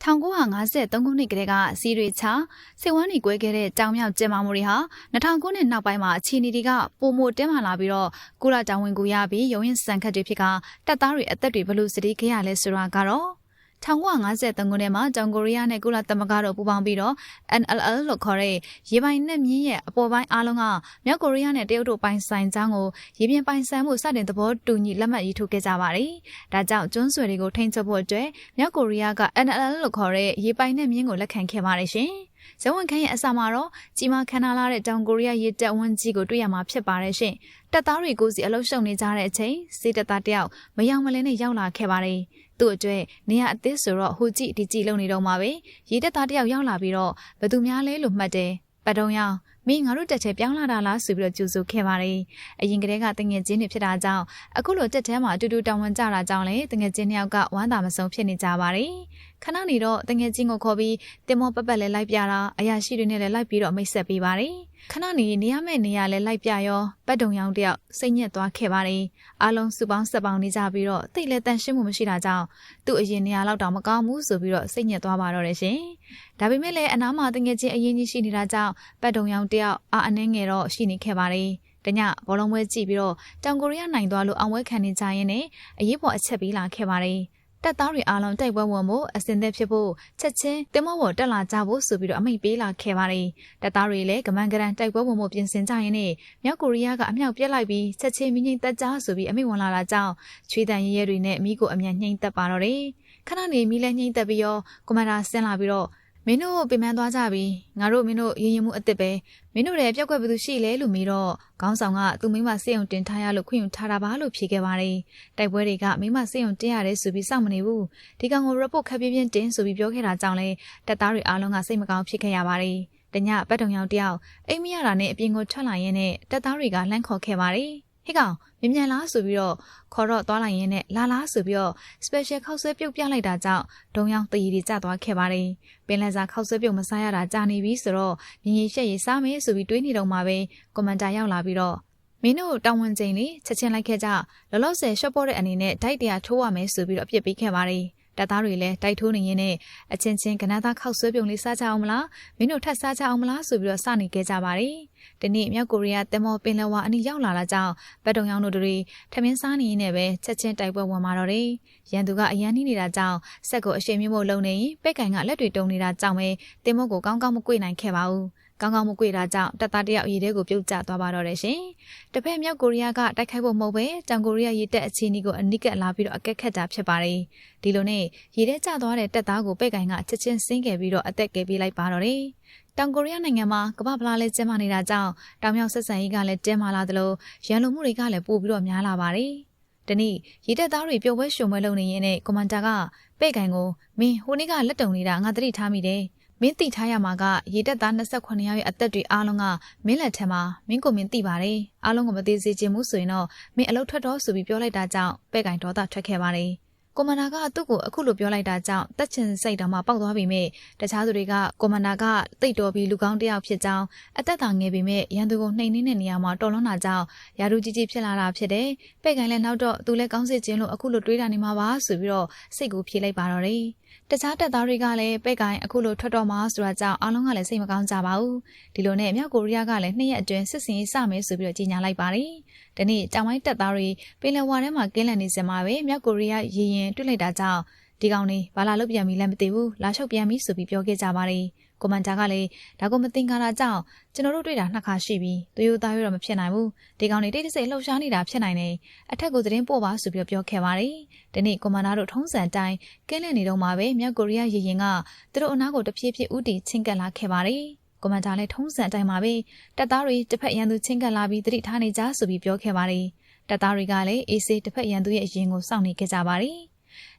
1953 ခုနှစ်ကတည်းကစီးရီချစိတ်ဝမ်းနေကွဲခဲ့တဲ့ကြောင်မြောက်ကျင်းမာမှုတွေဟာ2000ခုနှစ်နောက်ပိုင်းမှာအခြေအနေတွေကပိုမိုတင်းမာလာပြီးတော့ကုလတောင်ဝင်ကူရပြီးရုံရင်စံခတ်တွေဖြစ်ကတပ်သားတွေအသက်တွေဘလို့စတိခဲ့ရလဲဆိုတာကတော့1953ခုနှစ်မှာတောင်ကိုရီးယားနဲ့ကုလသမဂ္ဂတို့ပူးပေါင်းပြီးတော့ NLL လို့ခေါ်တဲ့ရေပိုင်နက်မြင်းရဲ့အပေါ်ပိုင်းအားလုံးကမြောက်ကိုရီးယားနဲ့တရုတ်တို့ပိုင်ဆိုင်ကြောင်းကိုရေပြင်ပိုင်ဆိုင်မှုစတင်သဘောတူညီလက်မှတ်ရေးထိုးခဲ့ကြပါတယ်။ဒါကြောင့်ကျွန်းဆွယ်တွေကိုထိန်းချုပ်ဖို့အတွက်မြောက်ကိုရီးယားက NLL လို့ခေါ်တဲ့ရေပိုင်နက်မြင်းကိုလက်ခံခဲ့ပါတယ်ရှင်။ဇဝန်ခန်းရဲ့အစမှာတော့ကြီးမားခမ်းနားလာတဲ့တောင်ကိုရီးယားရေတပ်ဝန်းကြီးကိုတွေ့ရမှာဖြစ်ပါတယ်ရှင်။တပ်သားတွေကိုစီအလုံးရှုံနေကြတဲ့အချိန်စစ်တပ်သားတယောက်မယောင်မလင်းနဲ့ရောက်လာခဲ့ပါတယ်။သူ့အတွက်နေရာအသစ်ဆိုတော့ဟိုကြည့်ဒီကြည့်လုံနေတော့မှာပဲရေတပ်သားတယောက်ရောက်လာပြီးတော့ဘယ်သူများလဲလို့မှတ်တယ်ပတ်တုံးရောင်မင်းငါတို့တက်ချေပြောင်းလာတာလားဆိုပြီးတော့ကြိုဆိုခဲ့ပါတယ်အရင်ကတည်းကတငယ်ချင်းတွေဖြစ်တာကြောင့်အခုလိုတက်ထဲမှာအတူတူတောင်းဝန်ကြတာကြောင့်လေတငယ်ချင်းနှစ်ယောက်ကဝမ်းသာမဆုံးဖြစ်နေကြပါတယ်ခဏနေတော့တငယ်ချင်းကိုခေါ်ပြီးတင်မောပတ်ပတ်လဲလိုက်ပြတာအရာရှိတွေနဲ့လည်းလိုက်ပြီးတော့မိတ်ဆက်ပေးပါတယ်ခဏနေရမယ့်နေရာလဲလိုက်ပြရောပတ်တုံရောင်တယောက်စိတ်ညစ်သွားခဲ့ပါတယ်အားလုံးစုပေါင်းဆက်ပေါင်းနေကြပြီးတော့တိတ်လဲတန်ရှင်းမှုမရှိတာကြောင့်သူ့အရင်နေရာလောက်တောင်မကောင်းဘူးဆိုပြီးတော့စိတ်ညစ်သွားပါတော့တယ်ရှင်ဒါပေမဲ့လည်းအနားမှာတငယ်ချင်းအရင်ကြီးရှိနေတာကြောင့်ပတ်တုံရောင်တယောက်အနှင်းငယ်တော့ရှိနေခဲ့ပါတယ်တညဘောလုံးပွဲကြည့်ပြီးတော့တောင်ကိုရီးယားနိုင်သွားလို့အောင်ပွဲခံနေကြရင်းနဲ့အရေးပေါ်အချက်ပေးလာခဲ့ပါတယ်တပ်သားတွေအားလုံးတိုက်ပွဲဝင်ဖို့အစင်သက်ဖြစ်ဖို့ချက်ချင်းတင်မောပေါ်တက်လာကြဖို့ဆိုပြီးတော့အမိန့်ပေးလာခဲ့ပါတယ်တပ်သားတွေလည်းကမန်ကရန်တိုက်ပွဲဝင်ဖို့ပြင်ဆင်ကြရင်းနဲ့မြောက်ကိုရီးယားကအမြောက်ပြက်လိုက်ပြီးချက်ချင်းမိငိမ့်တက်ကြဆိုပြီးအမိန့်ဝင်လာတာကြောင့်ချွေးတန်ရဲရဲတွေနဲ့မိကိုအမြန်နှိမ့်တက်ပါတော့တယ်ခဏနေမိလဲနှိမ့်တက်ပြီးရောကွန်မန်ဒါဆင်းလာပြီးတော့မင်းတို့ပြင်ပန်းသွားကြပြီငါတို့မင်းတို့ရင်ရင်မှုအစ်စ်ပဲမင်းတို့လည်းပြောက်ကွက်ဘယ်သူရှိလဲလို့မေးတော့ခေါင်းဆောင်ကသူ့မိမစေယုံတင်ထားရလို့ခွင့်ယူထားတာပါလို့ဖြေခဲ့ပါတယ်တိုက်ပွဲတွေကမိမစေယုံတင်ရတယ်ဆိုပြီးစောင့်မနေဘူးဒီကောင်ကို report ခပ်ပြင်းပြင်းတင်ဆိုပြီးပြောခဲ့တာကြောင့်လဲတပ်သားတွေအားလုံးကစိတ်မကောင်းဖြစ်ခဲ့ရပါတယ်တညပတ်တုံရောင်တယောက်အိမ်မရတာနဲ့အပြင်ကိုထွက်လာရင်းနဲ့တပ်သားတွေကလှမ်းခေါ်ခဲ့ပါတယ်ဟေ့ကောင်မြန်လားဆိုပြီးတော့ခေါ်တော့သွားလိုက်ရင်းနဲ့လာလားဆိုပြီးတော့ special ခောက်ဆွဲပြုတ်ပြလိုက်တာကြောင့်ဒုံရောင်တရီတွေကျသွားခဲ့ပါတယ်ပင်လယ်စာခောက်ဆွဲပြုတ်မစားရတာကြာနေပြီဆိုတော့မြင်းကြီးရှက်ရီစားမယ်ဆိုပြီးတွေးနေတော့မှပဲကွန်မန်တာရောက်လာပြီးတော့မင်းတို့တောင်းဝန်ချိန်လေးချက်ချင်းလိုက်ခဲ့ကြလောလောဆယ်ရှော့ပေါ်တဲ့အနေနဲ့ဒိုက်တရားထိုးရမယ်ဆိုပြီးတော့အပြစ်ပေးခဲ့ပါတယ်တပ်သားတွေလည်းတိုက်ထိုးနေရင်းနဲ့အချင်းချင်းကနန်းသားခောက်ဆွဲပြုံလေးစားကြအောင်မလားမင်းတို့ထပ်စားကြအောင်မလားဆိုပြီးတော့စနေခဲ့ကြပါတယ်ဒီနေ့မြောက်ကိုရီးယားတင်မောပင်လယ်ဝါအနီးရောက်လာတာကြောင့်ဗတ်တုံရောင်တို့တွေထမင်းစားနေရင်းနဲ့ပဲချက်ချင်းတိုက်ပွဲဝင်มาတော့တယ်ရန်သူကအရန်နှီးနေတာကြောင့်စက်ကိုအရှိန်မြင့်ဖို့လုံနေရင်ပဲ့ကန်ကလက်တွေတုံနေတာကြောင့်ပဲတင်မောကိုကောင်းကောင်းမကွေ့နိုင်ခဲ့ပါဘူးကောင်းကောင်းမကွေတာကြောင့်တပ်သားတယောက်ရေထဲကိုပြုတ်ကျသွားပါတော့တယ်ရှင်။တစ်ဖက်မြောက်ကိုရီးယားကတိုက်ခိုက်ဖို့မဟုတ်ပဲတောင်ကိုရီးယားရေတပ်အခြေအနေကိုအနိကလာပြီးတော့အကက်ခတ်တာဖြစ်ပါတယ်။ဒီလိုနဲ့ရေထဲကျသွားတဲ့တပ်သားကိုပဲ့ကန်ကချက်ချင်းဆင်းခဲ့ပြီးတော့အသက်ကယ်ပေးလိုက်ပါတော့တယ်။တောင်ကိုရီးယားနိုင်ငံမှာကမ္ဘာဖလားလဲကျင်းပနေတာကြောင့်တောင်မြောက်ဆက်ဆံရေးကလည်းတင်းမာလာသလိုရန်လိုမှုတွေကလည်းပိုပြီးတော့များလာပါတယ်။ဒီနေ့ရေတပ်သားတွေပျော်ပွဲရွှင်ပွဲလုပ်နေရင်းနဲ့ကွန်မန်တာကပဲ့ကန်ကိုမင်းဟိုနေ့ကလက်တုံနေတာငါသတိထားမိတယ်။မင်းသိထားရမှာကရေတပ်သား28ယောက်ရဲ့အသက်တွေအားလုံးကမင်းလက်ထက်မှာမင်းကိုမင်းသိပါတယ်အားလုံးကိုမသိစေချင်ဘူးဆိုရင်တော့မင်းအလုပ်ထွက်တော့ဆိုပြီးပြောလိုက်တာကြောင့်ပဲ့ကင်ဒေါသထွက်ခဲ့ပါတယ်ကွန်မန်ဒါကသူ့ကိုအခုလိုပြောလိုက်တာကြောင့်တက်ချင်စိတ်တောင်မှပေါက်သွားပြီမဲ့တခြားသူတွေကကွန်မန်ဒါကတိတ်တော်ပြီးလူကောင်းတစ်ယောက်ဖြစ်ကြောင်းအသက်သာငယ်ပြီမဲ့ရန်သူကိုနှိမ်နှင်းတဲ့နေရာမှာတော်လွန်တာကြောင့်ယာရုကြီးကြီးဖြစ်လာတာဖြစ်တယ်ပဲ့ကင်လည်းနောက်တော့သူလည်းကောင်းစစ်ခြင်းလို့အခုလိုတွေးတာနေမှာပါဆိုပြီးတော့စိတ်ကိုဖြေလိုက်ပါတော့တယ်တခြားတပ်သားတွေကလည်းပဲ့ကိုင်အခုလိုထွက်တော့မှာဆိုတာကြောင့်အားလုံးကလည်းစိတ်မကောင်းကြပါဘူးဒီလိုနဲ့မြောက်ကိုရီးယားကလည်း2ရက်အတွင်းစစ်စင်ရေးစမယ်ဆိုပြီးတော့ကြေညာလိုက်ပါတယ်ဒီနေ့တောင်ပိုင်းတပ်သားတွေပင်လယ်ဝါထဲမှာကင်းလည်နေစမှာပဲမြောက်ကိုရီးယားရေရင်တွေ့လိုက်တာကြောင့်ဒီကောင်လေးဘာလာလုပ်ပြန်ပြီလဲမသိဘူးလာလျှောက်ပြန်ပြီဆိုပြီးပြောခဲ့ကြပါတယ်ကွန်မန်တာကလည်းဒါကိုမသိင်္ကာတာကြောင့်ကျွန်တော်တို့တွေ့တာ2ခါရှိပြီသူရိုသားရိုတော့မဖြစ်နိုင်ဘူးဒီကောင်လေးတိတ်တဆိတ်လှုပ်ရှားနေတာဖြစ်နိုင်တယ်အထက်ကိုသတင်းပို့ပါဆိုပြီးပြောခဲ့ပါတယ်ဒီနေ့ကွန်မန်တာတို့ထုံးစံတိုင်းကင်းလည်နေတော့မှပဲမြောက်ကိုရီးယားရေရင်ကသူတို့အနားကိုတဖြည်းဖြည်းဥတီချင်းကပ်လာခဲ့ပါတယ်ကွန်မန်တာလည်းထုံးစံတိုင်းမှာပဲတပ်သားတွေတစ်ဖက်ရန်သူချင်းကပ်လာပြီးတတိထားနေကြဆိုပြီးပြောခဲ့ပါတယ်တပ်သားတွေကလည်းအေးစေးတစ်ဖက်ရန်သူရဲ့အရင်ကိုစောင့်နေခဲ့ကြပါတယ်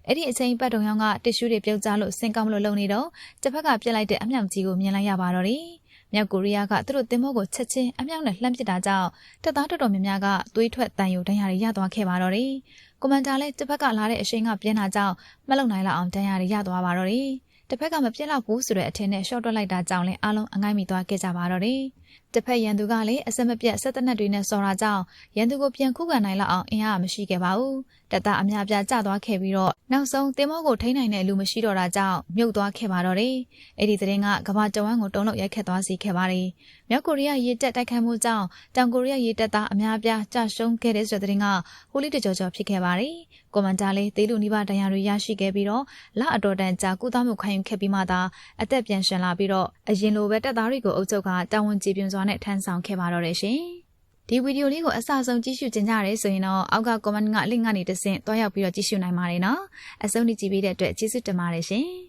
အဲ့ဒီအချိန်ပတ်တုံရောင်ကတစ်ရှူးတွေပြုတ်ကျလို့စင်ကောက်မလို့လုံနေတော့တစ်ဖက်ကပြစ်လိုက်တဲ့အမြောက်ကြီးကိုမြင်လိုက်ရပါတော့တယ်။မြောက်ကိုရီးယားကသူတို့တင်မောကိုချက်ချင်းအမြောက်နဲ့လှမ်းပစ်တာကြောင့်တပ်သားတော်တော်များများကသွေးထွက်တန်ယိုဒဏ်ရာတွေရသွားခဲ့ပါတော့တယ်။ကွန်မန်ဒါလည်းတစ်ဖက်ကလာတဲ့အရှိန်ကပြင်းတာကြောင့်မလုံနိုင်လောက်အောင်ဒဏ်ရာတွေရသွားပါတော့တယ်။တစ်ဖက်ကမပြစ်တော့ဘူးဆိုတဲ့အထင်နဲ့ရှော့တွက်လိုက်တာကြောင့်လည်းအားလုံးအငိုက်မိသွားခဲ့ကြပါတော့တယ်။ တစ်ဖက်ရန်သူကလည်းအဆက်မပြတ်ဆက်တနက်တွေနဲ့စော်တာကြောင့်ရန်သူကိုပြန်ခုခံနိုင်လောက်အောင်အင်အားမရှိခဲ့ပါဘူး။တပ်သားအများပြားကျသွားခဲ့ပြီးတော့နောက်ဆုံးတင်မောကိုထိန်းနိုင်တဲ့လူမရှိတော့တာကြောင့်မြုပ်သွားခဲ့ပါတော့တယ်။အဲ့ဒီသတင်းကကမ္ဘာတဝန်းကိုတုံ့လောက်ရိုက်ခတ်သွားစေခဲ့ပါတယ်။မြောက်ကိုရီးယားရေတပ်တိုက်ခိုက်မှုကြောင့်တောင်ကိုရီးယားရေတပ်သားအများပြားကျရှုံးခဲ့တဲ့ဆိုတဲ့သတင်းကဟိုလီတကြော်ဖြစ်ခဲ့ပါတယ်။ကွန်မန်ဒါလေးတေးလူနီးပါးတရားတွေရရှိခဲ့ပြီးတော့လအတော်တန်ကြာကုသမှုခံယူခဲ့ပြီးမှသာအသက်ပြန်ရှင်လာပြီးတော့အရင်လိုပဲတပ်သားတွေကိုအုပ်ချုပ်ကတာဝန်ကျေပြွန်စွာနဲ့ထမ်းဆောင်ခဲ့ပါတော့တယ်ရှင်။ဒီဗီဒီယိုလေးကိုအစဆုံးကြည့်ရှုကြကြရဲဆိုရင်တော့အောက်က comment က link ကနေတဆင့်တွားရောက်ပြီးတော့ကြည့်ရှုနိုင်ပါတယ်နော်။အဆုံးထိကြည့်ပေးတဲ့အတွက်ကျေးဇူးတင်ပါတယ်ရှင်။